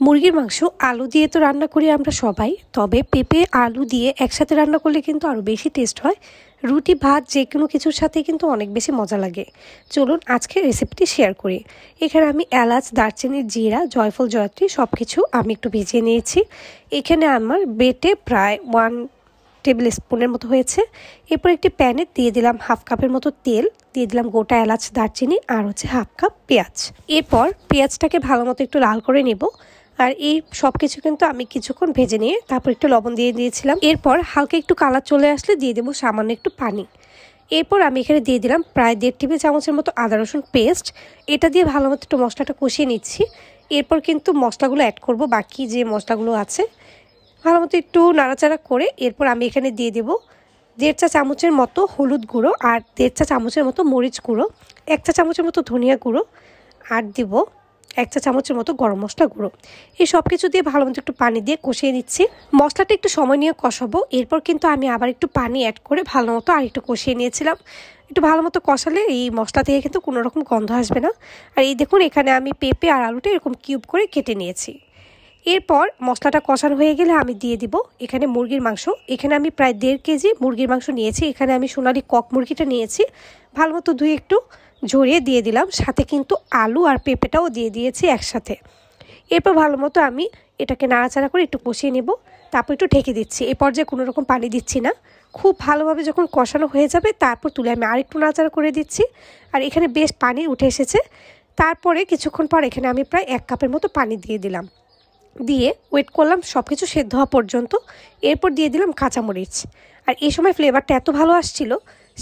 মুরগির মাংস আলু দিয়ে তো রান্না করি আমরা সবাই, তবে পেঁপে আলু দিয়ে একসাথে রান্না করলে কিন্তু আরও বেশি টেস্ট হয়। রুটি ভাত যে কোনো কিছুর সাথে কিন্তু অনেক বেশি মজা লাগে। চলুন আজকে রেসিপিটি শেয়ার করি। এখানে আমি এলাচ, দারচিনি, জিরা, জয়ফল, জয়ত্রী সব কিছু আমি একটু ভিজিয়ে নিয়েছি। এখানে আমার বেটে প্রায় 1 টেবিল স্পুনের মতো হয়েছে। এরপর একটি প্যানে দিয়ে দিলাম হাফ কাপের মতো তেল, দিয়ে দিলাম গোটা এলাচ, দারচিনি আর হাফ কাপ পেঁয়াজ। এরপর পেঁয়াজটাকে ভালো মতো একটু লাল করে নেব। আর এই সব কিছু কিন্তু আমি কিছুক্ষণ ভেজে নিয়ে তারপর একটু লবণ দিয়ে দিয়েছিলাম। এরপর হালকা একটু কালার চলে আসলে দিয়ে দেবো সামান্য একটু পানি। এরপর আমি এখানে দিয়ে দিলাম প্রায় 1.5 টেবিল চামচের মতো আদা রসুন পেস্ট। এটা দিয়ে ভালো মতো একটু মশলাটা কষিয়ে নিচ্ছি। এরপর কিন্তু মশলাগুলো অ্যাড করব, বাকি যে মশলাগুলো আছে ভালো মতো একটু নাড়াচাড়া করে এরপর আমি এখানে দিয়ে দেবো 1.5 চা চামচের মতো হলুদ গুঁড়ো আর 1.5 চা চামচের মতো মরিচ গুঁড়ো, 1 চা চামচের মতো ধনিয়া গুঁড়ো আর দিব 1 চা চামচের মতো গরম মশলা গুঁড়ো। এই সব কিছু দিয়ে ভালো মতো একটু পানি দিয়ে কষিয়ে নিচ্ছি। মশলাটা একটু সময় নিয়ে কষাবো। এরপর কিন্তু আমি আবার একটু পানি অ্যাড করে ভালো মতো আর একটু কষিয়ে নিয়েছিলাম। একটু ভালো মতো কষালে এই মশলা থেকে কিন্তু কোনো রকম গন্ধ আসবে না। আর এই দেখুন এখানে আমি পেঁপে আর আলুটা এরকম কিউব করে কেটে নিয়েছি। এরপর মশলাটা কষানো হয়ে গেলে আমি দিয়ে দিব এখানে মুরগির মাংস। এখানে আমি প্রায় 1.5 কেজি মুরগির মাংস নিয়েছি। এখানে আমি সোনালি কক মুরগিটা নিয়েছি। ভালো মতো ধুয়ে একটু ঝরিয়ে দিয়ে দিলাম, সাথে কিন্তু আলু আর পেঁপেটাও দিয়ে দিয়েছি একসাথে। এরপর ভালো মতো আমি এটাকে নাড়াচাড়া করে একটু কষিয়ে নেব, তারপর একটু ঢেকে দিচ্ছি। এই পর্যায়ে কোনো রকম পানি দিচ্ছি না। খুব ভালোভাবে যখন কষানো হয়ে যাবে তারপর তুলে আমি আরেকটু নাড়াচাড়া করে দিচ্ছি। আর এখানে বেশ পানি উঠে এসেছে। তারপরে কিছুক্ষণ পর এখানে আমি প্রায় 1 কাপের মতো পানি দিয়ে দিলাম, দিয়ে ওয়েট করলাম সব কিছু সেদ্ধ হওয়া পর্যন্ত। এরপর দিয়ে দিলাম কাঁচামরিচ। আর এই সময় ফ্লেভারটা এত ভালো আসছিল,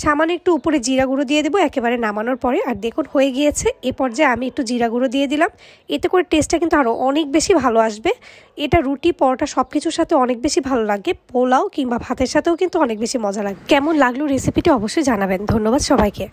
সামান্য একটু উপরে জিরা গুঁড়ো দিয়ে দেবো একেবারে নামানোর পরে। আর দেখুন হয়ে গিয়েছে। এ পর্যায়ে আমি একটু জিরা গুঁড়ো দিয়ে দিলাম। এতে করে টেস্টটা কিন্তু আরও অনেক বেশি ভালো আসবে। এটা রুটি, পরোটা সব কিছুর সাথে অনেক বেশি ভালো লাগে। পোলাও কিংবা ভাতের সাথেও কিন্তু অনেক বেশি মজা লাগে। কেমন লাগলো রেসিপিটি অবশ্যই জানাবেন। ধন্যবাদ সবাইকে।